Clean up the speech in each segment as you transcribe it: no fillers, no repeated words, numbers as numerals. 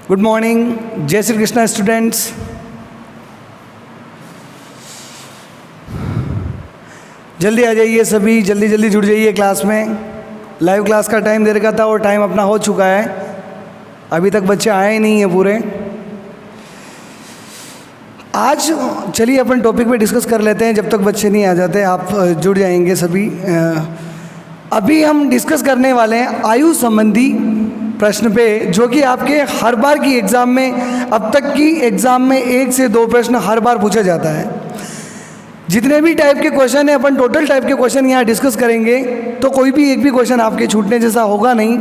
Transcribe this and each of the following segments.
Good morning, जय Shri Krishna students. जल्दी आ जाइए सभी, जल्दी जल्दी जुड़ जाइए क्लास में। लाइव क्लास का टाइम दे रखा था और टाइम अपना हो चुका है, अभी तक बच्चे आए ही नहीं हैं पूरे। आज चलिए अपन टॉपिक पे डिस्कस कर लेते हैं, जब तक बच्चे नहीं आ जाते आप जुड़ जाएंगे सभी। अभी हम डिस्कस करने वाले हैं आयु संबंधी प्रश्न पे, जो कि आपके हर बार की एग्ज़ाम में, अब तक की एग्ज़ाम में 1 से 2 प्रश्न हर बार पूछा जाता है। जितने भी टाइप के क्वेश्चन हैं, अपन टोटल टाइप के क्वेश्चन यहाँ डिस्कस करेंगे, तो कोई भी एक भी क्वेश्चन आपके छूटने जैसा होगा नहीं।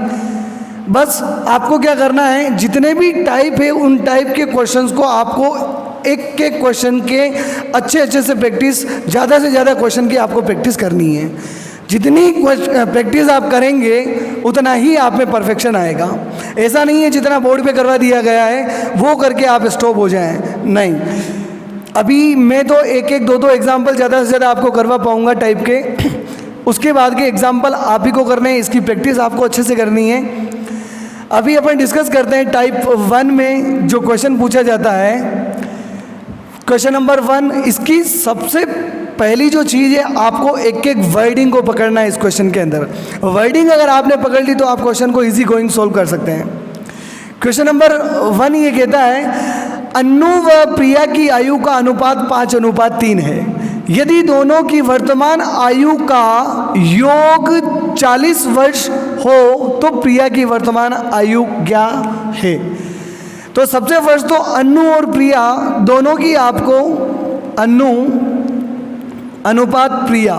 बस आपको क्या करना है, जितने भी टाइप है उन टाइप के क्वेश्चंस को आपको एक एक क्वेश्चन के अच्छे से प्रैक्टिस, ज़्यादा से ज़्यादा क्वेश्चन की आपको प्रैक्टिस करनी है। जितनी प्रैक्टिस आप करेंगे उतना ही आप में परफेक्शन आएगा। ऐसा नहीं है जितना बोर्ड पे करवा दिया गया है वो करके आप स्टॉप हो जाएं, नहीं। अभी मैं तो एक दो एग्जाम्पल ज़्यादा से ज़्यादा आपको करवा पाऊँगा टाइप के, उसके बाद के एग्जाम्पल आप ही को करने हैं, इसकी प्रैक्टिस आपको अच्छे से करनी है। अभी अपन डिस्कस करते हैं टाइप 1 में जो क्वेश्चन पूछा जाता है। क्वेश्चन नंबर 1, इसकी सबसे पहली जो चीज़ है, आपको एक एक वर्डिंग को पकड़ना है। इस क्वेश्चन के अंदर वर्डिंग अगर आपने पकड़ ली तो आप क्वेश्चन को इजी गोइंग सोल्व कर सकते हैं। क्वेश्चन नंबर 1 ये कहता है, अन्नू व प्रिया की आयु का अनुपात 5:3 है। यदि दोनों की वर्तमान आयु का योग 40 वर्ष हो तो प्रिया की वर्तमान आयु क्या है? तो सबसे फर्स्ट तो अन्नू और प्रिया दोनों की आपको, अन्नू अनुपात प्रिया,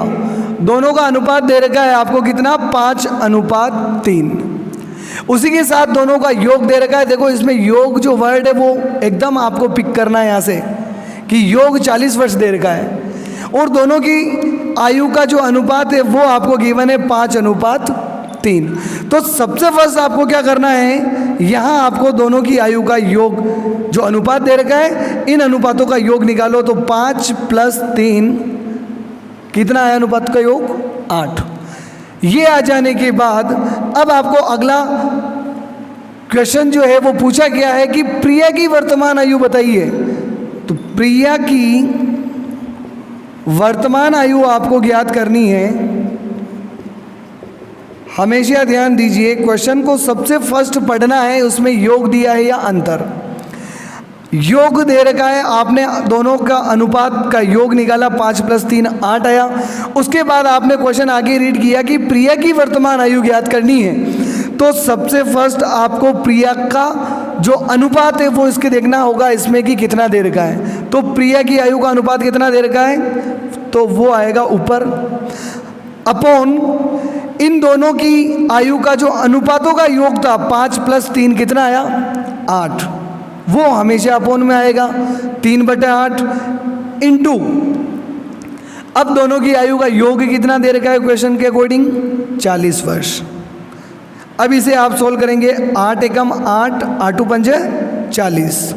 दोनों का अनुपात दे रखा है आपको कितना, 5:3। उसी के साथ दोनों का योग दे रखा है। देखो इसमें योग जो वर्ड है वो एकदम आपको पिक करना है यहाँ से, कि योग 40 वर्ष दे रखा है और दोनों की आयु का जो अनुपात है वो आपको गिवन है 5:3। तो सबसे फर्स्ट आपको क्या करना है, यहाँ आपको दोनों की आयु का योग जो अनुपात दे रखा है, इन अनुपातों का योग निकालो। तो 5 + 3 कितना है अनुपात का योग, 8। ये आ जाने के बाद अब आपको अगला क्वेश्चन जो है वो पूछा गया है कि प्रिया की वर्तमान आयु बताइए। तो प्रिया की वर्तमान आयु आपको ज्ञात करनी है। हमेशा ध्यान दीजिए, क्वेश्चन को सबसे फर्स्ट पढ़ना है, उसमें योग दिया है या अंतर। योग दे रखा है, आपने दोनों का अनुपात का योग निकाला, 5 + 3 8 आया। उसके बाद आपने क्वेश्चन आगे रीड किया कि प्रिया की वर्तमान आयु ज्ञात करनी है। तो सबसे फर्स्ट आपको प्रिया का जो अनुपात है वो इसके देखना होगा, इसमें कि कितना दे रखा है। तो प्रिया की आयु का अनुपात कितना दे रखा है, तो वो आएगा ऊपर, अपॉन इन दोनों की आयु का जो अनुपातों का योग था 5 + 3 कितना आया, 8, वो हमेशा अपोन में आएगा, 3/8 इंटू अब दोनों की आयु का योग कितना दे रखा है क्वेश्चन के अकॉर्डिंग, 40 वर्ष। अब इसे आप सोल्व करेंगे, 8 एकम 8, 8 पंजे 40,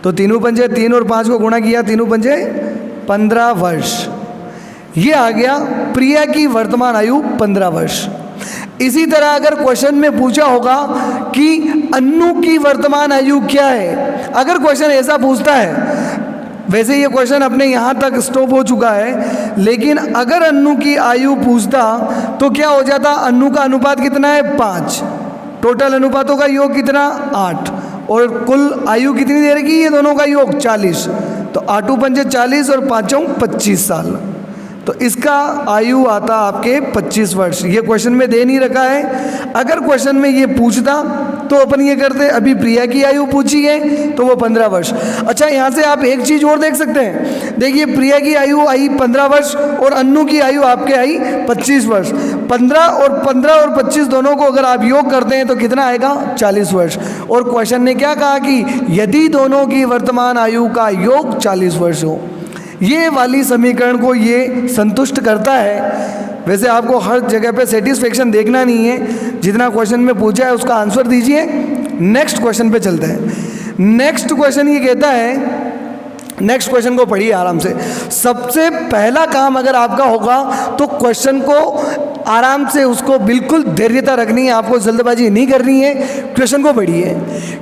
तो 3 पंजे 3 और 5 को गुणा किया, 3 पंजे 15 वर्ष। ये आ गया प्रिया की वर्तमान आयु 15 वर्ष। इसी तरह अगर क्वेश्चन में पूछा होगा कि अन्नू की वर्तमान आयु क्या है, अगर क्वेश्चन ऐसा पूछता है, वैसे ये क्वेश्चन अपने यहाँ तक स्टॉप हो चुका है, लेकिन अगर अन्नू की आयु पूछता तो क्या हो जाता, अन्नू का अनुपात कितना है 5, टोटल अनुपातों का योग कितना 8, और कुल आयु कितनी दे रखी है दोनों का योग 40, तो 8 पंजे 40 और 5 25 साल, तो इसका आयु आता आपके 25 वर्ष। ये क्वेश्चन में दे नहीं रखा है। अगर क्वेश्चन में ये पूछता तो अपन ये करते, अभी प्रिया की आयु पूछी है तो वो 15 वर्ष। अच्छा, यहाँ से आप एक चीज़ और देख सकते हैं, देखिए प्रिया की आयु आई 15 वर्ष और अन्नू की आयु आपके आई 25 वर्ष। 15 और 25 दोनों को अगर आप योग करते हैं तो कितना आएगा, 40 वर्ष। और क्वेश्चन ने क्या कहा कि यदि दोनों की वर्तमान आयु का योग 40 वर्ष हो। ये वाली समीकरण को ये संतुष्ट करता है। वैसे आपको हर जगह पे सेटिस्फेक्शन देखना नहीं है, जितना क्वेश्चन में पूछा है उसका आंसर दीजिए। नेक्स्ट क्वेश्चन पे चलते हैं। नेक्स्ट क्वेश्चन ये कहता है, नेक्स्ट क्वेश्चन को पढ़िए आराम से। सबसे पहला काम अगर आपका होगा तो क्वेश्चन को आराम से उसको बिल्कुल धैर्यता रखनी है, आपको जल्दबाजी नहीं करनी है। क्वेश्चन को पढ़िए।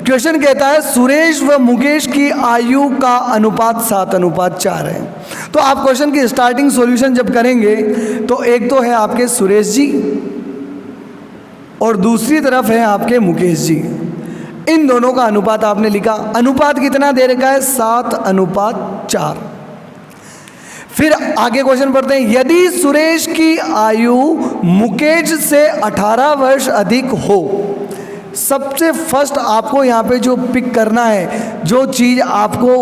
क्वेश्चन कहता है सुरेश व मुकेश की आयु का अनुपात 7:4 है। तो आप क्वेश्चन की स्टार्टिंग सॉल्यूशन जब करेंगे तो एक तो है आपके सुरेश जी और दूसरी तरफ है आपके मुकेश जी। इन दोनों का अनुपात आपने लिखा। अनुपात कितना दे रखा है? 7:4। फिर आगे क्वेश्चन पढ़ते हैं, यदि सुरेश की आयु मुकेश से 18 वर्ष अधिक हो। सबसे फर्स्ट आपको यहाँ पे जो पिक करना है, जो चीज़ आपको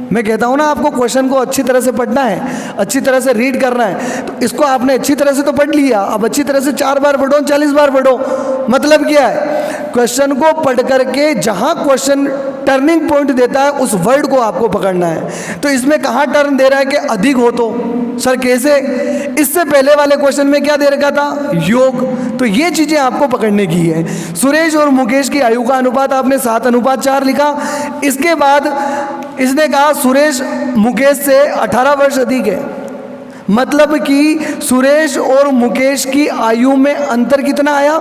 मैं कहता हूँ ना, आपको क्वेश्चन को अच्छी तरह से पढ़ना है, अच्छी तरह से रीड करना है। तो इसको आपने अच्छी तरह से तो पढ़ लिया, अब अच्छी तरह से 4 बार पढ़ो, 40 बार पढ़ो। मतलब क्या है? क्वेश्चन को पढ़ करके जहाँ क्वेश्चन टर्निंग पॉइंट देता है उस वर्ड को आपको पकड़ना है। तो इसमें कहाँ टर्न दे रहा है कि अधिक हो, तो सर कैसे? इससे पहले वाले क्वेश्चन में क्या दे रखा था? योग। तो ये चीज़ें आपको पकड़ने की है। सुरेश और मुकेश की आयु का अनुपात आपने 7:4 लिखा। इसके बाद इसने कहा सुरेश मुकेश से 18 वर्ष अधिक है, मतलब कि सुरेश और मुकेश की आयु में अंतर कितना आया?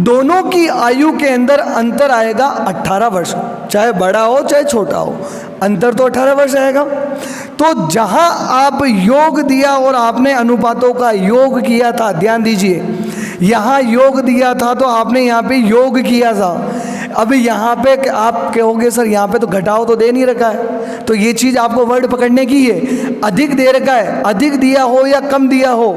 दोनों की आयु के अंदर अंतर आएगा 18 वर्ष, चाहे बड़ा हो चाहे छोटा हो, अंतर तो 18 वर्ष आएगा। तो जहां आप योग दिया और आपने अनुपातों का योग किया था, ध्यान दीजिए, यहाँ योग दिया था तो आपने यहाँ पे योग किया था। अभी यहाँ पे आप कहोगे सर यहाँ पे तो घटाव तो दे नहीं रखा है, तो ये चीज़ आपको वर्ड पकड़ने की है। अधिक दे रखा है, अधिक दिया हो या कम दिया हो,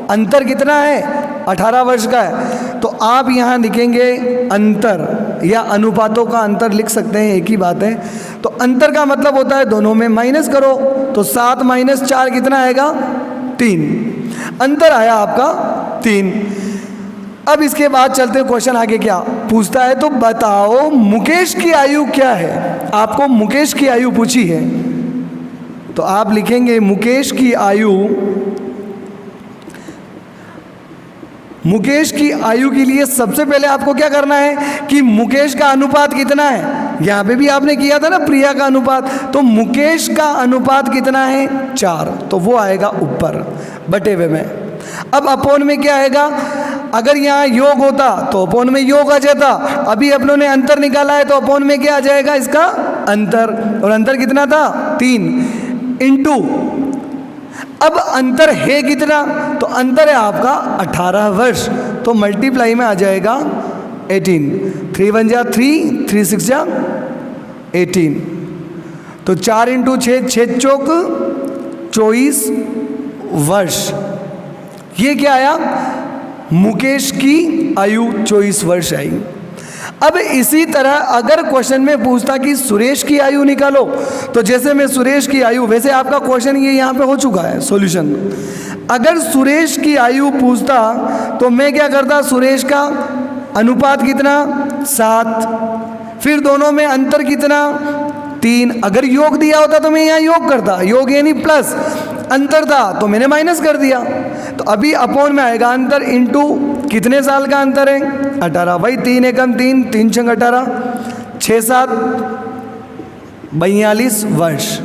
अंतर कितना है? 18 वर्ष का है। तो आप यहाँ लिखेंगे अंतर, या अनुपातों का अंतर लिख सकते हैं, एक ही बात है। तो अंतर का मतलब होता है दोनों में माइनस करो, तो 7 - 4 कितना आएगा? 3। अंतर आया आपका 3। अब इसके बाद चलते हैं, क्वेश्चन आगे क्या पूछता है, तो बताओ मुकेश की आयु क्या है। आपको मुकेश की आयु पूछी है, तो आप लिखेंगे मुकेश की आयु। मुकेश की आयु के लिए सबसे पहले आपको क्या करना है कि मुकेश का अनुपात कितना है। यहाँ पे भी आपने किया था ना प्रिया का अनुपात, तो मुकेश का अनुपात कितना है? 4, तो वो आएगा ऊपर बटे हुए में। अब अपोन में क्या आएगा? अगर यहाँ योग होता तो अपोन में योग आ जाता। अभी अपनों ने अंतर निकाला है, तो अपोन में क्या आ जाएगा? इसका अंतर, और अंतर कितना था? 3 इंटू, अब अंतर है कितना? तो अंतर है आपका 18 वर्ष, तो मल्टीप्लाई में आ जाएगा 18। 3 1 जा 3, 3 6 जा 18, तो 4 × 6, 6 चौक 24 वर्ष। ये क्या आया? मुकेश की आयु 24 वर्ष आई। अब इसी तरह अगर क्वेश्चन में पूछता कि सुरेश की आयु निकालो, तो जैसे मैं सुरेश की आयु, वैसे आपका क्वेश्चन ये यहाँ पे हो चुका है सॉल्यूशन। अगर सुरेश की आयु पूछता तो मैं क्या करता? सुरेश का अनुपात कितना? 7, फिर दोनों में अंतर कितना? 3। अगर योग दिया होता तो मैं यहाँ योग करता, योग यानी प्लस, अंतर था तो मैंने माइनस कर दिया। तो अभी अपोन में आएगा अंतर इंटू कितने साल का अंतर है? 18। भाई 3 एकम 3, 3 छंग 18, 6 7 42 वर्ष।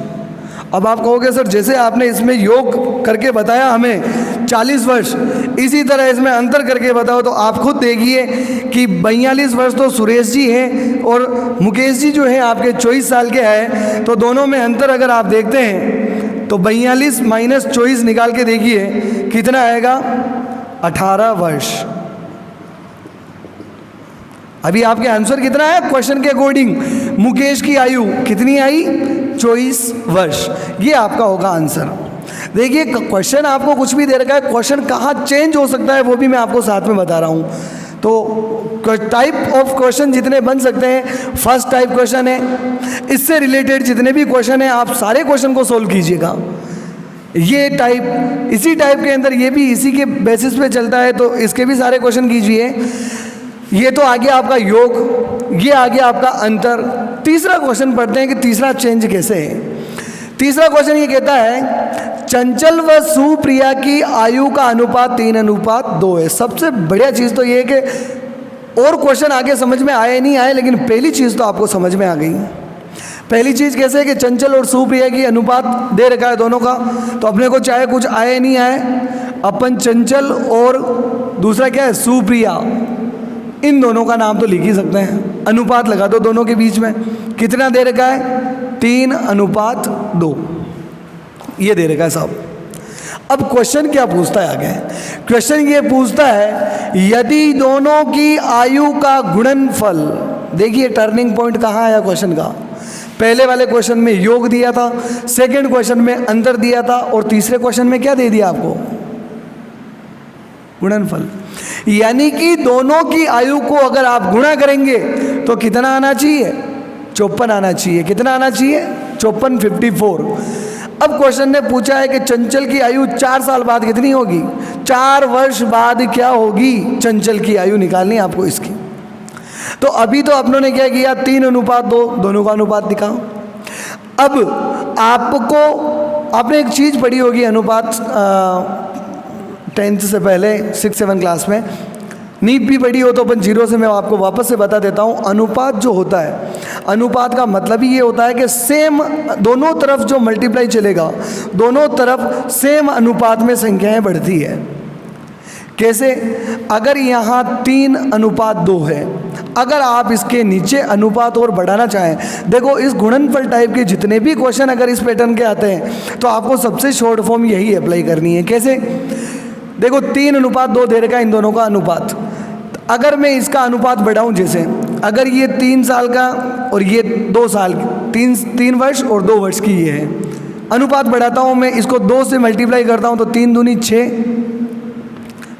अब आप कहोगे सर जैसे आपने इसमें योग करके बताया हमें 40 वर्ष, इसी तरह इसमें अंतर करके बताओ। तो आप खुद देखिए कि 42 वर्ष तो सुरेश जी हैं और मुकेश जी जो हैं आपके 24 साल के हैं। तो दोनों में अंतर अगर आप देखते हैं तो 42 - 24 निकाल के देखिए कितना आएगा? 18 वर्ष। अभी आपके आंसर कितना है क्वेश्चन के अकॉर्डिंग? मुकेश की आयु कितनी आई? 24 वर्ष। ये आपका होगा आंसर। देखिए क्वेश्चन आपको कुछ भी दे रखा है, क्वेश्चन कहाँ चेंज हो सकता है वो भी मैं आपको साथ में बता रहा हूँ। तो टाइप ऑफ क्वेश्चन जितने बन सकते हैं, फर्स्ट टाइप क्वेश्चन है, इससे रिलेटेड जितने भी क्वेश्चन हैं आप सारे क्वेश्चन को सोल्व कीजिएगा। ये टाइप, इसी टाइप के अंदर ये भी इसी के बेसिस पे चलता है, तो इसके भी सारे क्वेश्चन कीजिए। ये तो आ गया आपका योग, ये आ गया आपका अंतर। तीसरा क्वेश्चन पढ़ते हैं कि तीसरा चेंज कैसे है। तीसरा क्वेश्चन ये कहता है चंचल व सुप्रिया की आयु का अनुपात 3:2 है। सबसे बढ़िया चीज़ तो ये है कि और क्वेश्चन आगे समझ में आए नहीं आए, लेकिन पहली चीज़ तो आपको समझ में आ गई। पहली चीज़ कैसे है कि चंचल और सुप्रिया की अनुपात दे रखा है दोनों का, तो अपने को चाहे कुछ आए नहीं आए, अपन चंचल और दूसरा क्या है सुप्रिया, इन दोनों का नाम तो लिख ही सकते हैं। अनुपात लगा दो दोनों के बीच में, कितना दे रखा है 3:2, ये दे रखा है साहब। अब क्वेश्चन क्या पूछता है आगे, क्वेश्चन ये पूछता है यदि दोनों की आयु का गुणनफल, देखिए टर्निंग पॉइंट कहाँ आया क्वेश्चन का। पहले वाले क्वेश्चन में योग दिया था, सेकंड क्वेश्चन में अंतर दिया था, और तीसरे क्वेश्चन में क्या दे दिया आपको, गुणनफल। यानी कि दोनों की आयु को अगर आप गुणा करेंगे तो कितना आना चाहिए, 54 आना चाहिए। कितना आना चाहिए, 54, 54। अब क्वेश्चन ने पूछा है कि चंचल की आयु 4 साल बाद कितनी होगी, 4 वर्ष बाद क्या होगी चंचल की आयु निकालनी आपको इसकी। तो अभी तो अपनों ने क्या किया, 3:2, दोनों का अनुपात दिखाओ। अब आपने एक चीज़ पढ़ी होगी अनुपात 10th से पहले 6-7 क्लास में, नीट भी पढ़ी हो तो अपन जीरो से मैं आपको वापस से बता देता हूँ। अनुपात जो होता है, अनुपात का मतलब ही ये होता है कि सेम दोनों तरफ जो मल्टीप्लाई चलेगा, दोनों तरफ सेम अनुपात में संख्याएं बढ़ती है। कैसे, अगर यहाँ 3:2 है, अगर आप इसके नीचे अनुपात और बढ़ाना चाहें, देखो इस गुणनफल टाइप के जितने भी क्वेश्चन अगर इस पैटर्न के आते हैं तो आपको सबसे शॉर्ट फॉर्म यही अप्लाई करनी है। कैसे, देखो 3:2 दे रखा है इन दोनों का अनुपात। अगर मैं इसका अनुपात बढ़ाऊं, जैसे अगर ये 3 साल का और ये 2 साल, 3 वर्ष और 2 वर्ष की ये है, अनुपात बढ़ाता हूं मैं, इसको 2 से मल्टीप्लाई करता हूं तो 3 दूनी 6,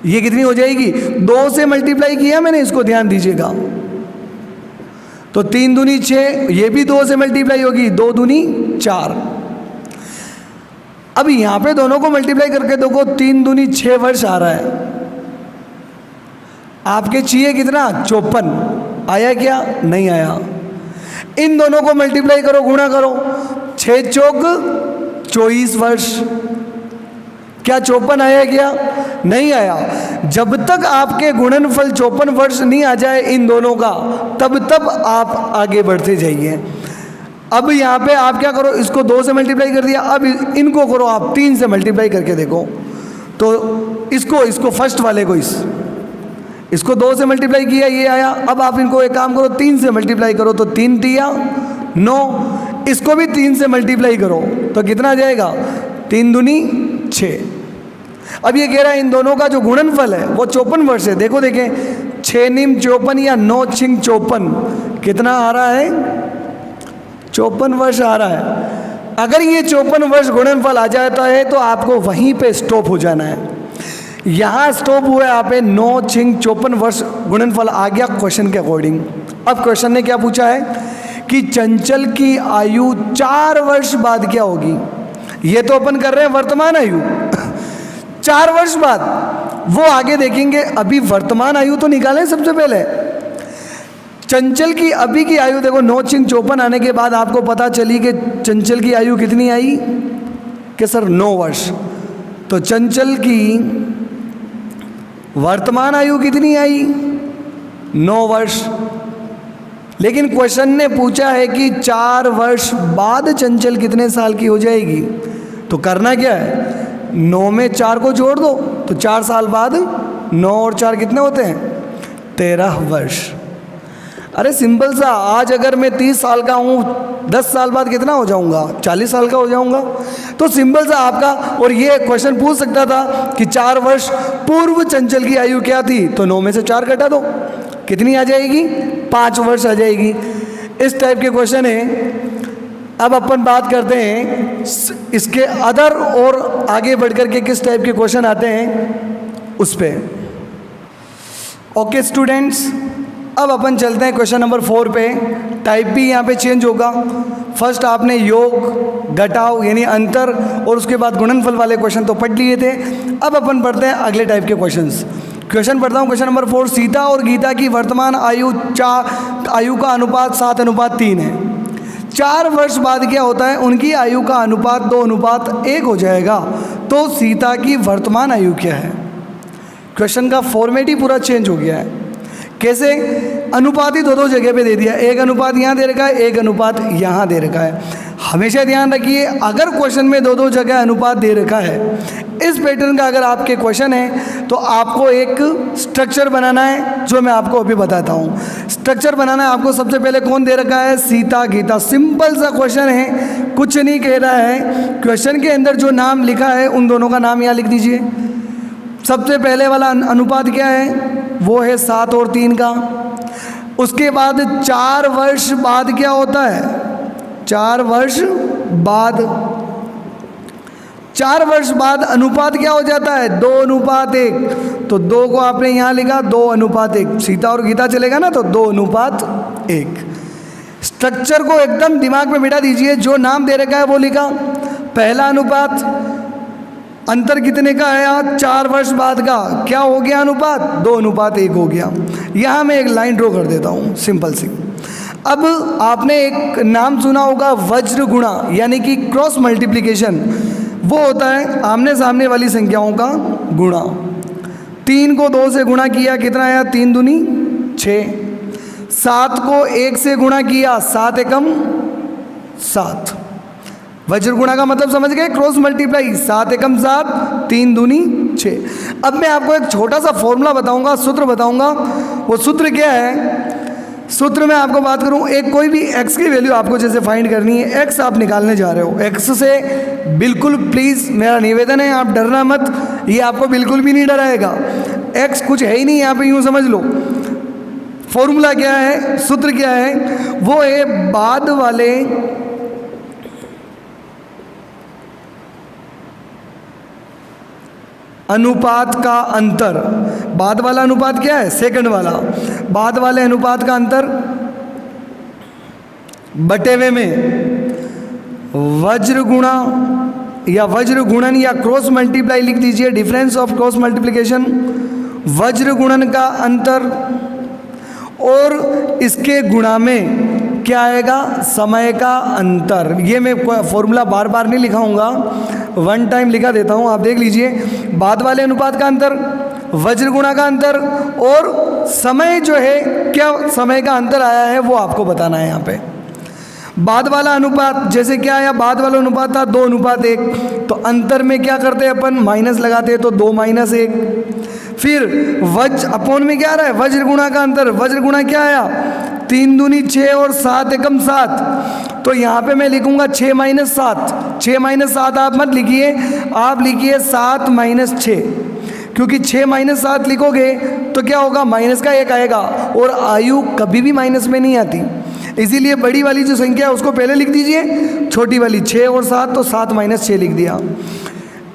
ये कितनी हो जाएगी, 2 से मल्टीप्लाई किया मैंने, इसको ध्यान दीजिएगा, तो 3 दूनी 6, ये भी 2 से मल्टीप्लाई होगी, 2 दूनी 4। अब यहाँ पे दोनों को मल्टीप्लाई करके देखो, 3 दूनी 6 वर्ष आ रहा है, आपके चाहिए कितना 54, आया क्या, नहीं आया। इन दोनों को मल्टीप्लाई करो, गुणा करो, 6 चौक 24 वर्ष, क्या 54 आया क्या, नहीं आया। जब तक आपके गुणनफल 54 वर्ष नहीं आ जाए इन दोनों का, तब आप आगे बढ़ते जाइए। अब यहाँ पे आप क्या करो, इसको 2 से मल्टीप्लाई कर दिया, अब इनको करो आप 3 से मल्टीप्लाई करके देखो, तो इसको फर्स्ट वाले को इसको 2 से मल्टीप्लाई किया, ये आया। अब आप इनको एक काम करो, 3 से मल्टीप्लाई करो, तो 3 तिया 9, इसको भी 3 से मल्टीप्लाई करो तो कितना आ जाएगा, 3 दूनी 6। अब ये कह रहा है इन दोनों का जो गुणनफल है वो 54 वर्ष है। देखो देखें, 6 निम 54 या 9 छिंग 54, कितना आ रहा है, 54 वर्ष आ रहा है। अगर ये 54 वर्ष गुणनफल आ जाता है तो आपको वहीं पे स्टॉप हो जाना है। यहाँ स्टॉप हुआ यहाँ पे 9 छिंग 54 वर्ष गुणनफल आ गया क्वेश्चन के अकॉर्डिंग। अब क्वेश्चन ने क्या पूछा है कि चंचल की आयु 4 वर्ष बाद क्या होगी। ये तो अपन कर रहे हैं वर्तमान आयु, 4 वर्ष बाद वो आगे देखेंगे। अभी वर्तमान आयु तो निकालें सबसे पहले। चंचल की अभी की आयु देखो, 9 छिंग 54 आने के बाद आपको पता चली कि चंचल की आयु कितनी आई कि सर 9 वर्ष। तो चंचल की वर्तमान आयु कितनी आई, 9 वर्ष। लेकिन क्वेश्चन ने पूछा है कि 4 वर्ष बाद चंचल कितने साल की हो जाएगी। तो करना क्या है, 9 में 4 को जोड़ दो तो 4 साल बाद 9 और 4 कितने होते हैं, 13 वर्ष। अरे सिंपल सा, आज अगर मैं 30 साल का हूँ, 10 साल बाद कितना हो जाऊँगा, 40 साल का हो जाऊँगा। तो सिंपल सा आपका, और ये क्वेश्चन पूछ सकता था कि 4 वर्ष पूर्व चंचल की आयु क्या थी, तो 9 में से 4 घटा दो, कितनी आ जाएगी, 5 वर्ष आ जाएगी। इस टाइप के क्वेश्चन है। अब अपन बात करते हैं इसके अदर और आगे बढ़कर के किस टाइप के क्वेश्चन आते हैं उस पर। ओके स्टूडेंट्स, अब अपन चलते हैं क्वेश्चन नंबर 4 पे। टाइप भी यहाँ पे चेंज होगा। फर्स्ट आपने योग, घटाव यानी अंतर, और उसके बाद गुणनफल वाले क्वेश्चन तो पढ़ लिए थे। अब अपन पढ़ते हैं अगले टाइप के क्वेश्चंस। क्वेश्चन पढ़ता हूँ, क्वेश्चन नंबर 4। सीता और गीता की वर्तमान आयु का अनुपात 7:3 है। 4 वर्ष बाद क्या होता है, उनकी आयु का अनुपात 2:1 हो जाएगा। तो सीता की वर्तमान आयु क्या है। क्वेश्चन का फॉर्मेट ही पूरा चेंज हो गया है कैसे? अनुपात ही दो जगह पे दे दिया, एक अनुपात यहाँ दे रखा है, एक अनुपात यहाँ दे रखा है। हमेशा ध्यान रखिए, अगर क्वेश्चन में दो जगह अनुपात दे रखा है, इस पैटर्न का अगर आपके क्वेश्चन है, तो आपको एक स्ट्रक्चर बनाना है, जो मैं आपको अभी बताता हूँ। स्ट्रक्चर बनाना है आपको। सबसे पहले कौन दे रखा है? सीता गीता। सिंपल सा क्वेश्चन है, कुछ नहीं कह रहा है। क्वेश्चन के अंदर जो नाम लिखा है उन दोनों का नाम यहाँ लिख दीजिए। सबसे पहले वाला अनुपात क्या है? वो है 7 और 3 का। उसके बाद 4 वर्ष बाद क्या होता है? 4 वर्ष बाद, 4 वर्ष बाद अनुपात क्या हो जाता है? 2:1। तो 2 को आपने यहाँ लिखा 2:1। सीता और गीता चलेगा ना, तो 2:1। स्ट्रक्चर को एकदम दिमाग में बिठा दीजिए। जो नाम दे रखा है वो लिखा। पहला अनुपात, अंतर कितने का है? 4 वर्ष बाद का। क्या हो गया अनुपात? 2:1 हो गया। यहाँ मैं एक लाइन ड्रॉ कर देता हूँ, सिंपल सी। अब आपने एक नाम सुना होगा वज्र गुणा, यानी कि क्रॉस मल्टीप्लिकेशन। वो होता है आमने सामने वाली संख्याओं का गुणा। 3 को 2 से गुणा किया, कितना आया? 3 दूनी 6। 7 को 1 से गुणा किया, 7 एकम 7। वज्र गुणा का मतलब समझ गए? Cross multiply. 7 एकम 7, 3 दूनी 6। अब मैं आपको एक छोटा सा फॉर्मूला बताऊंगा, सूत्र बताऊंगा। वो सूत्र क्या है? सूत्र में आपको बात करूं, एक कोई भी x की वैल्यू आपको जैसे फाइंड करनी है, x आप निकालने जा रहे हो। x से बिल्कुल प्लीज़ मेरा निवेदन है, आप डरना मत, ये आपको बिल्कुल भी नहीं डराएगा। x कुछ है ही नहीं यहाँ पे, यूँ समझ लो। फॉर्मूला क्या है, सूत्र क्या है? वो है बाद वाले अनुपात का अंतर। बाद वाला अनुपात क्या है? सेकंड वाला। बाद वाले अनुपात का अंतर बटेवे में वज्र गुणा या वज्र गुणन या क्रॉस मल्टीप्लाई लिख दीजिए, डिफरेंस ऑफ क्रॉस मल्टीप्लिकेशन। वज्र गुणन का अंतर और इसके गुणा में क्या आएगा? समय का अंतर। ये मैं फॉर्मूला बार बार नहीं लिखाऊंगा, वन टाइम लिखा देता हूँ, आप देख लीजिए। बाद वाले अनुपात का अंतर, वज्र गुणा का अंतर और समय जो है, क्या समय का अंतर आया है वो आपको बताना है यहाँ पे। बाद वाला अनुपात जैसे क्या आया? बाद वाला अनुपात था 2:1। तो अंतर में क्या करते हैं अपन? माइनस लगाते हैं, तो 2-1। फिर वज्र अपोन में क्या आ रहा है? वज्र गुणा का अंतर। वज्र गुणा क्या आया? 3 दूनी 6 और 7 एकम 7। तो यहाँ पे मैं लिखूंगा 6 - 7। 6 - 7 आप मत लिखिए, आप लिखिए 7 - 6, क्योंकि 6 - 7 लिखोगे तो क्या होगा? माइनस का 1 आएगा, और आयु कभी भी माइनस में नहीं आती। इसीलिए बड़ी वाली जो संख्या है उसको पहले लिख दीजिए, छोटी वाली 6 और 7, तो 7 - 6 लिख दिया।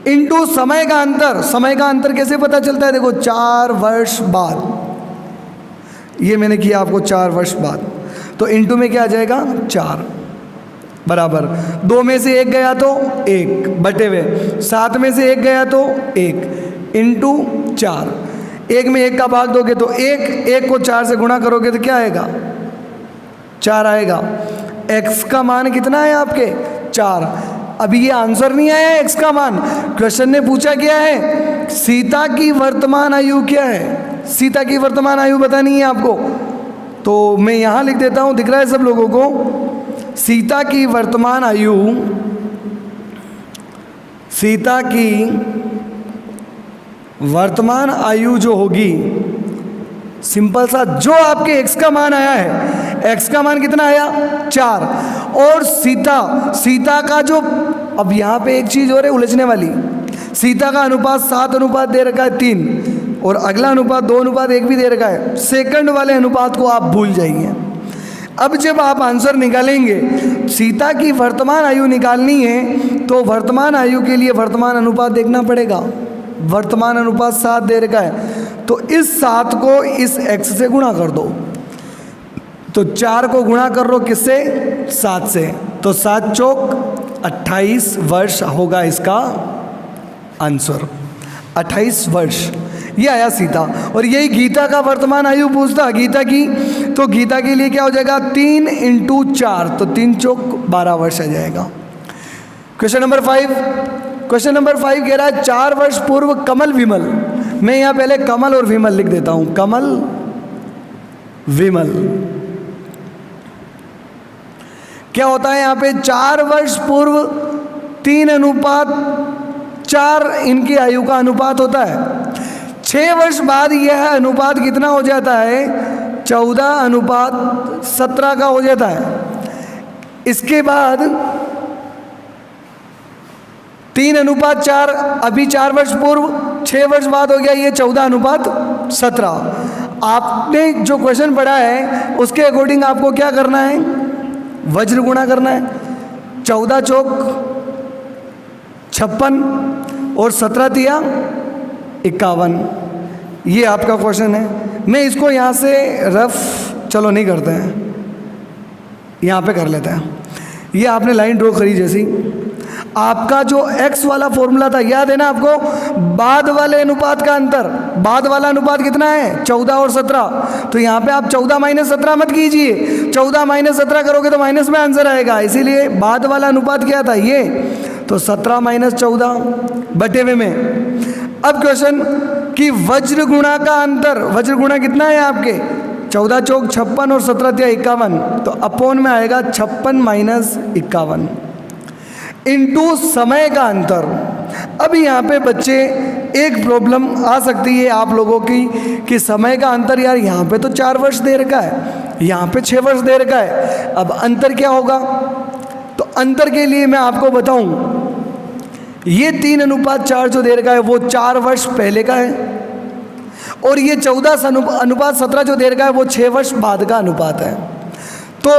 इनटू समय का अंतर। समय का अंतर कैसे पता चलता है? देखो, 4 वर्ष बाद, ये मैंने किया आपको 4 वर्ष बाद, तो इनटू में क्या आ जाएगा? 4 बराबर 2 में से 1 गया तो 1 बटे हुए 7 में से 1 गया तो 1 इंटू 4। 1 में 1 का भाग दोगे तो 1 को 4 से गुणा करोगे तो क्या आएगा? 4 आएगा। x का मान कितना है आपके? 4। अभी ये आंसर नहीं आया है x का मान। क्वेश्चन ने पूछा क्या है? सीता की वर्तमान आयु क्या है? सीता की वर्तमान आयु बतानी है आपको, तो मैं यहाँ लिख देता हूँ, दिख रहा है सब लोगों को। सीता की वर्तमान आयु, सीता की वर्तमान आयु जो होगी, सिंपल सा, जो आपके x का मान आया है, x का मान कितना आया? 4। और सीता का जो, अब यहाँ पे एक चीज़ और है उलझने वाली, सीता का अनुपात 7 अनुपात दे रखा है 3, और अगला अनुपात 2:1 भी दे रखा है। सेकंड वाले अनुपात को आप भूल जाइए। अब जब आप आंसर निकालेंगे, सीता की वर्तमान आयु निकालनी है, तो वर्तमान आयु के लिए वर्तमान अनुपात देखना पड़ेगा। वर्तमान अनुपात 7 दे रखा है, तो इस 7 को इस x से गुणा कर दो, तो 4 को गुणा कर लो किससे? 7 से, तो 7 चौक 28 वर्ष होगा इसका आंसर। 28 वर्ष ये आया सीता। और यही गीता का वर्तमान आयु पूछता गीता की, तो गीता के लिए क्या हो जाएगा? 3 × 4, तो 3 चौक 12 वर्ष आ जाएगा। Question number 5। क्वेश्चन नंबर 5 कह रहा है 4 वर्ष पूर्व कमल विमल। मैं यहाँ पहले कमल और विमल लिख देता हूँ। कमल विमल। क्या होता है यहाँ पे 4 वर्ष पूर्व 3:4 इनकी आयु का अनुपात होता है। 6 वर्ष बाद यह अनुपात कितना हो जाता है? 14:17 का हो जाता है। इसके बाद 3:4, अभी 4 वर्ष पूर्व, 6 वर्ष बाद हो गया ये 14:17। आपने जो क्वेश्चन पढ़ा है उसके अकॉर्डिंग आपको क्या करना है? वज्र गुणा करना है। 14 चौक 56 और 17 तिया 51। ये आपका क्वेश्चन है। मैं इसको यहाँ से रफ चलो नहीं करते हैं, यहाँ पे कर लेते हैं। ये आपने लाइन ड्रॉ करी जैसी, आपका जो x वाला फॉर्मूला था याद है ना आपको? बाद वाले अनुपात का अंतर, बाद वाला अनुपात कितना है? 14 और 17। तो यहाँ पे आप 14 - 17 मत कीजिए, 14 - 17 करोगे तो माइनस में आंसर आएगा, इसीलिए बाद वाला अनुपात क्या था ये? तो 17 - 14 बटे में। अब क्वेश्चन कि वज्र गुणा का अंतर, वज्र गुणा कितना है आपके? 14 चौक 56 और 17 तिया 51, तो अपोन में आएगा 56 - 51 इनटू समय का अंतर। अब यहाँ पे बच्चे एक प्रॉब्लम आ सकती है आप लोगों की कि समय का अंतर, यार यहाँ पे तो 4 वर्ष दे रखा है, यहाँ पे 6 वर्ष दे रखा है, अब अंतर क्या होगा? तो अंतर के लिए मैं आपको बताऊं, ये 3:4 जो दे रखा है वो 4 वर्ष पहले का है, और ये 14:17 जो दे रखा है वो 6 वर्ष बाद का अनुपात है। तो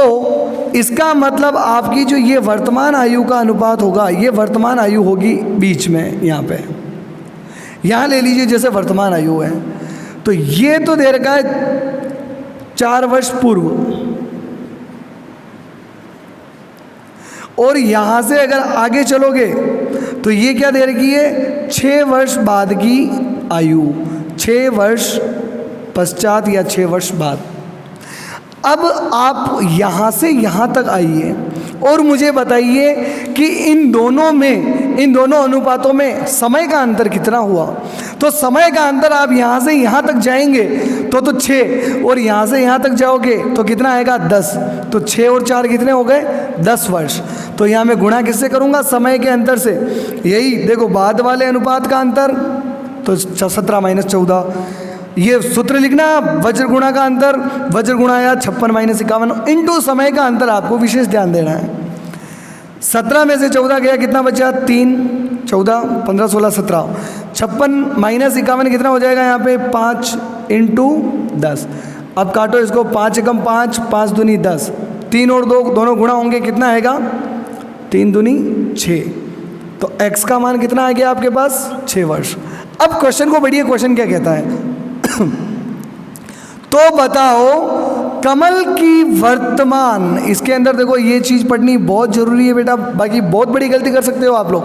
इसका मतलब आपकी जो ये वर्तमान आयु का अनुपात होगा, ये वर्तमान आयु होगी बीच में, यहाँ पे, यहाँ ले लीजिए जैसे वर्तमान आयु है, तो ये तो दे रखा है 4 वर्ष पूर्व, और यहाँ से अगर आगे चलोगे तो ये क्या दे रखी है? 6 वर्ष बाद की आयु, 6 वर्ष पश्चात या 6 वर्ष बाद। अब आप यहाँ से यहाँ तक आइए और मुझे बताइए कि इन दोनों अनुपातों में समय का अंतर कितना हुआ? तो समय का अंतर आप यहाँ से यहाँ तक जाएंगे तो 6, और यहाँ से यहाँ तक जाओगे तो कितना आएगा? 10। तो 6 और 4 कितने हो गए? 10 वर्ष। तो यहाँ मैं गुणा किससे करूँगा? समय के अंतर से। यही देखो बाद वाले अनुपात का अंतर, तो 17 - 14, ये सूत्र लिखना, वज्र गुणा का अंतर, वज्र गुणा या 56 - 51 इनटू समय का अंतर, आपको विशेष ध्यान देना है। 17 में से 14 गया, कितना बचा? 3, 14, 15, 16, 17। 56 - 51 कितना हो जाएगा यहाँ पे? 5 इंटू 10। अब काटो इसको, 5 एकम 5, 5 दूनी 10, 3 और 2 दोनों गुणा होंगे, कितना आएगा? 3 दूनी 6। तो x का मान कितना आ गया आपके पास? 6 वर्ष। अब क्वेश्चन को बढ़िए, क्वेश्चन क्या कहता है? तो बताओ कमल की वर्तमान, इसके अंदर देखो ये चीज पढ़नी बहुत जरूरी है बेटा, बाकी बहुत बड़ी गलती कर सकते हो आप लोग।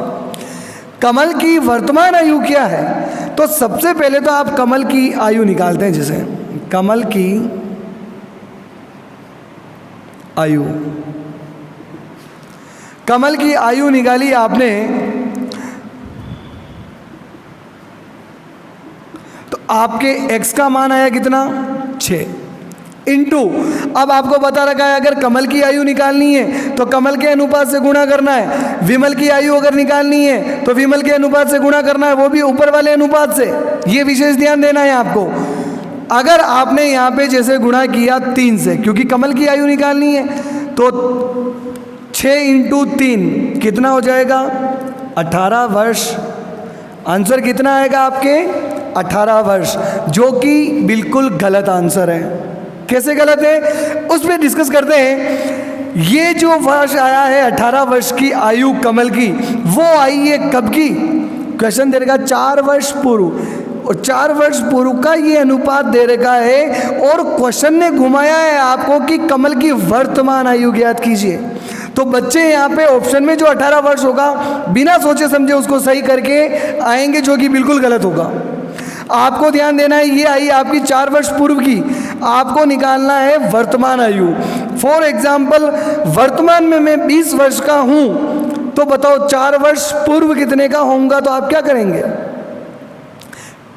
कमल की वर्तमान आयु क्या है? तो सबसे पहले तो आप कमल की आयु निकालते हैं, जैसे कमल की आयु, कमल की आयु निकाली आपने, तो आपके x का मान आया कितना? 6 इंटू, अब आपको बता रखा है अगर कमल की आयु निकालनी है तो कमल के अनुपात से गुणा करना है, विमल की आयु अगर निकालनी है तो विमल के अनुपात से गुणा करना है, वो भी ऊपर वाले अनुपात से। ये विशेष ध्यान देना है आपको। अगर आपने यहाँ पे जैसे गुणा किया 3 से, क्योंकि कमल की आयु निकालनी है, तो 6 इंटू 3 कितना हो जाएगा? 18 वर्ष। आंसर कितना आएगा आपके? 18 वर्ष, जो कि बिल्कुल गलत आंसर है। कैसे गलत है उस पर डिस्कस करते हैं। ये जो वर्ष आया है 18 वर्ष की आयु कमल की, वो आई है कब की? क्वेश्चन दे रखा 4 वर्ष पूर्व, और 4 वर्ष पूर्व का ये अनुपात दे रखा है, और क्वेश्चन ने घुमाया है आपको कि कमल की वर्तमान आयु ज्ञात कीजिए। तो बच्चे यहाँ पे ऑप्शन में जो 18 वर्ष होगा, बिना सोचे समझे उसको सही करके आएंगे, जो कि बिल्कुल गलत होगा। आपको ध्यान देना है, ये आई आपकी 4 वर्ष पूर्व की, आपको निकालना है वर्तमान आयु। फॉर एग्जाम्पल, वर्तमान में मैं 20 वर्ष का हूँ, तो बताओ 4 वर्ष पूर्व कितने का होऊंगा? तो आप क्या करेंगे?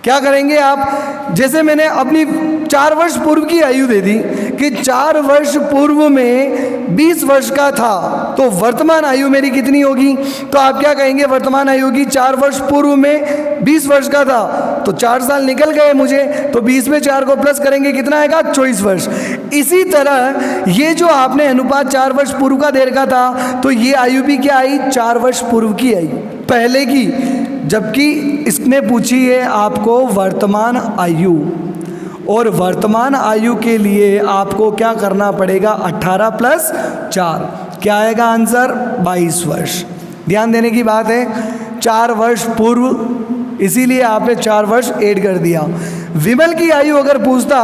क्या करेंगे आप? जैसे मैंने अपनी 4 वर्ष पूर्व की आयु दे दी, कि 4 वर्ष पूर्व में 20 वर्ष का था, तो वर्तमान आयु मेरी कितनी होगी? तो आप क्या कहेंगे? वर्तमान आयु की 4 वर्ष पूर्व में 20 वर्ष का था, तो 4 साल निकल गए मुझे, तो 20 में 4 को प्लस करेंगे, कितना आएगा? 24 वर्ष। इसी तरह ये जो आपने अनुपात 4 वर्ष पूर्व का दे रखा था, तो ये आयु भी क्या आई? 4 वर्ष पूर्व की आई, पहले की, जबकि इसने पूछी है आपको वर्तमान आयु, और वर्तमान आयु के लिए आपको क्या करना पड़ेगा? 18 + 4, क्या आएगा आंसर? 22 वर्ष। ध्यान देने की बात है, 4 वर्ष पूर्व, इसीलिए आपने 4 वर्ष ऐड कर दिया। विमल की आयु अगर पूछता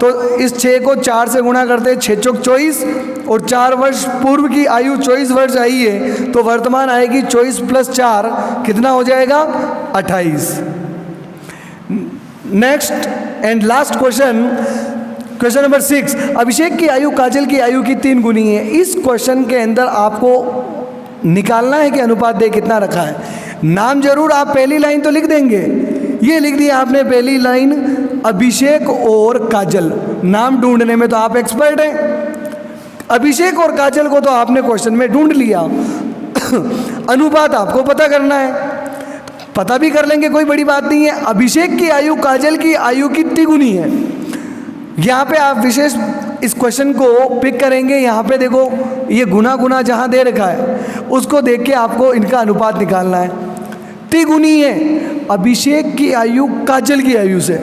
तो इस 6 को 4 से गुणा करते, 6 चौक 24, और 4 वर्ष पूर्व की आयु 24 वर्ष आई है, तो वर्तमान आएगी 24 + 4, कितना हो जाएगा? 28। Next and last question, question number 6। अभिषेक की आयु काजल की आयु की 3 गुनी है। इस क्वेश्चन के अंदर आपको निकालना है कि अनुपात दे कितना रखा है। नाम जरूर आप पहली लाइन तो लिख देंगे, ये लिख दिया आपने पहली लाइन, अभिषेक और काजल। नाम ढूंढने में तो आप एक्सपर्ट हैं, अभिषेक और काजल को तो आपने क्वेश्चन में ढूंढ लिया। अनुपात आपको पता करना है, पता भी कर लेंगे, कोई बड़ी बात नहीं है। अभिषेक की आयु काजल की आयु कितनी गुनी है, यहाँ पे आप विशेष इस क्वेश्चन को पिक करेंगे। यहाँ पे देखो, ये गुना गुना जहाँ दे रखा है उसको देख के आपको इनका अनुपात निकालना है। तिगुनी है अभिषेक की आयु काजल की आयु से,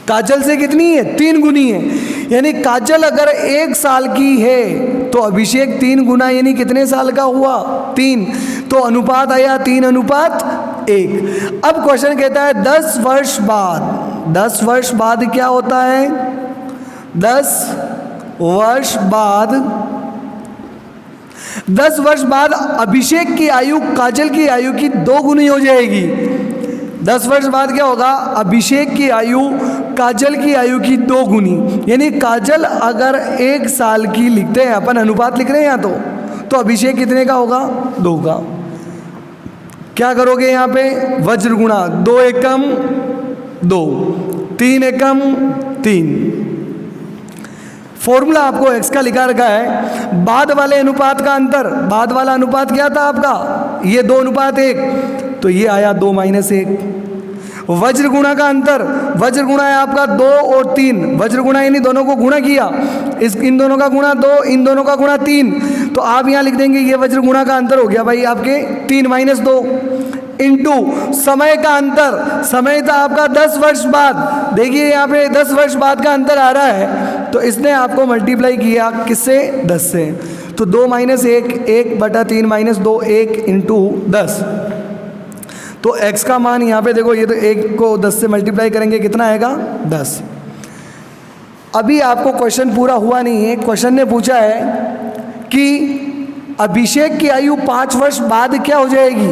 काजल से कितनी है? 3 गुनी है। यानी काजल अगर 1 साल की है तो अभिषेक 3 गुना, यानी कितने साल का हुआ? 3। तो अनुपात आया 3:1। अब क्वेश्चन कहता है 10 वर्ष बाद। 10 वर्ष बाद क्या होता है? 10 वर्ष बाद, 10 वर्ष बाद अभिषेक की आयु काजल की आयु की 2 गुनी हो जाएगी। 10 वर्ष बाद क्या होगा? अभिषेक की आयु काजल की आयु की 2 गुनी। यानी काजल अगर 1 साल की लिखते हैं, अपन अनुपात लिख रहे हैं यहाँ, तो अभिषेक कितने का होगा? 2 का। क्या करोगे यहाँ पे? वज्र गुणा, 2 एकम 2, 3 एकम 3। फॉर्मूला आपको x का लिखा रखा है, बाद वाले अनुपात का अंतर। बाद वाला अनुपात क्या था आपका? ये 2:1, तो ये आया 2 - 1। वज्र गुणा का अंतर, वज्र गुणा है आपका 2 और 3। वज्र गुणा यानी दोनों को गुणा किया, इन दोनों का गुणा 2, इन दोनों का गुणा 3। तो आप यहाँ लिख देंगे ये वज्र गुणा का अंतर हो गया भाई आपके 3 - 2 इंटू समय का अंतर। समय था आपका 10 वर्ष बाद। देखिए यहाँ पे 10 वर्ष बाद का अंतर आ रहा है, तो इसने आपको मल्टीप्लाई किया किससे? 10 से। तो 2 - 1, 1/3 - 2, 1 इंटू 10। तो x का मान यहाँ पे देखो, ये तो 1 को 10 से मल्टीप्लाई करेंगे, कितना आएगा? 10। अभी आपको क्वेश्चन पूरा हुआ नहीं है। क्वेश्चन ने पूछा है कि अभिषेक की आयु 5 वर्ष बाद क्या हो जाएगी?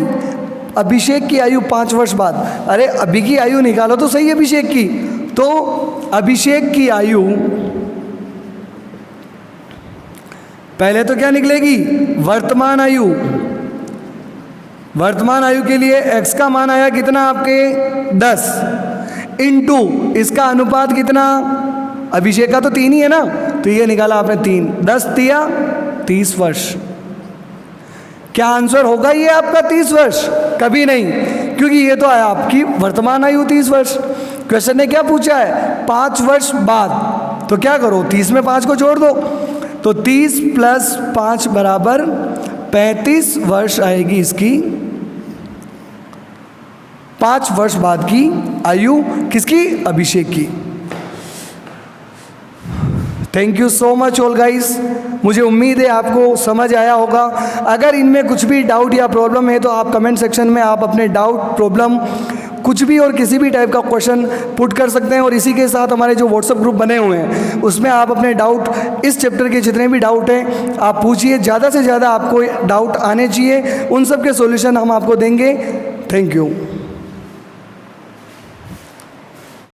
अभिषेक की आयु 5 वर्ष बाद। अरे अभी की आयु निकालो तो सही अभिषेक की। तो अभिषेक की आयु पहले तो क्या निकलेगी? वर्तमान आयु। वर्तमान आयु के लिए x का मान आया कितना आपके? 10 इंटू इसका अनुपात कितना? अभिषेक का तो 3 ही है ना, तो ये निकाला आपने 3। 10 तिया 30 वर्ष। क्या आंसर होगा ये आपका 30 वर्ष? कभी नहीं, क्योंकि ये तो है आपकी वर्तमान आयु 30 वर्ष। क्वेश्चन ने क्या पूछा है? 5 वर्ष बाद। तो क्या करो? 30 में 5 को जोड़ दो, तो 30 + 5 बराबर 35 वर्ष आएगी इसकी। 5 वर्ष बाद की आयु किसकी? अभिषेक की। Thank you so much all guys. मुझे उम्मीद है आपको समझ आया होगा। अगर इनमें कुछ भी डाउट या प्रॉब्लम है तो आप कमेंट सेक्शन में आप अपने डाउट, प्रॉब्लम, कुछ भी और किसी भी टाइप का क्वेश्चन पुट कर सकते हैं। और इसी के साथ हमारे जो व्हाट्सएप ग्रुप बने हुए हैं उसमें आप अपने डाउट, इस चैप्टर के जितने भी डाउट हैं आप पूछिए। ज़्यादा से ज़्यादा आपको डाउट आने चाहिए, उन सब के सॉल्यूशन हम आपको देंगे। Thank you.